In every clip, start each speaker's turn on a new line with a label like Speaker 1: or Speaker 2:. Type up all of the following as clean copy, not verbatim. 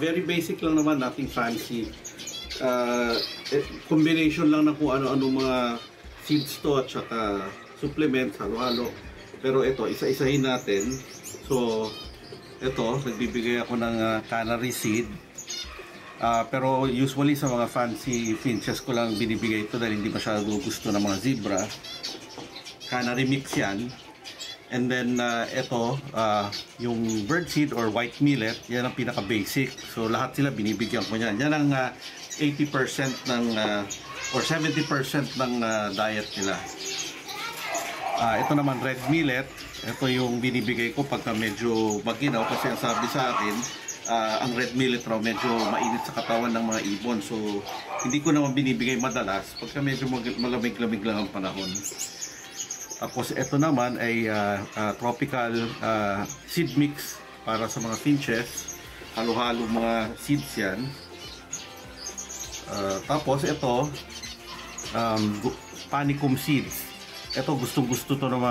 Speaker 1: Very basic lang naman, nothing fancy. Combination lang ng kung ano-ano mga seeds to at saka supplements, halo-halo. Pero ito, isa-isahin natin. So, ito, nagbibigay ako ng canary seed. Pero usually sa mga fancy finches ko lang binibigay ito dahil hindi masyado gusto ng mga zebra. Canary mix yan. And then ito, yung birdseed or white millet, yan ang pinaka-basic. So lahat sila binibigyan ko yan. Yan ang 80% ng or 70% ng diet nila. Ito naman red millet. Ito yung binibigay ko pagka medyo maginaw kasi ang sabi sa akin, ang red millet raw medyo mainit sa katawan ng mga ibon. So hindi ko naman binibigay madalas pagka medyo malamig-lamig lang ang panahon. Tapos ito naman ay tropical seed mix para sa mga finches. Halo-halo mga seeds yan. Tapos ito, panicum seeds. Ito gustong-gusto to ng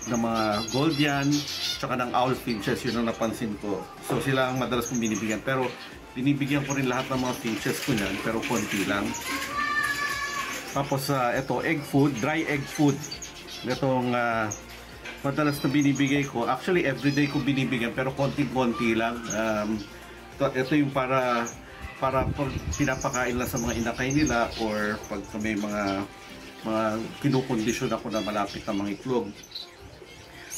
Speaker 1: mga gold yan, tsaka ng owl finches, yun ang napansin ko. So sila ang madalas kong binibigyan. Pero binibigyan ko rin lahat ng mga finches ko yan, pero konti lang. Tapos ito, egg food, dry egg food. Itong madalas na binibigay ko, actually everyday ko binibigyan pero konti-konti lang. Ito yung para pinapakain lang sa mga inakay nila or pag may mga kinukondisyon ako na malapit na mga itlog.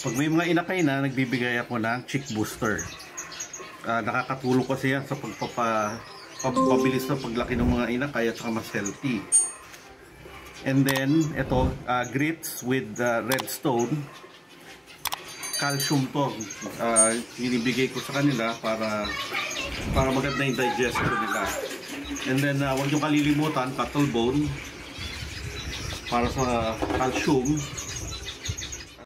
Speaker 1: Pag may mga inakay na, nagbibigay ako ng chick booster. Nakakatulong kasi yan sa pagpapabilis na paglaki ng mga inakay at saka mas healthy. And then, ito, grits with redstone. Calcium to. Binibigay ko sa kanila para maganda yung digestion nila. And then, huwag nyo kalilimutan, cuttle bone. Para sa calcium.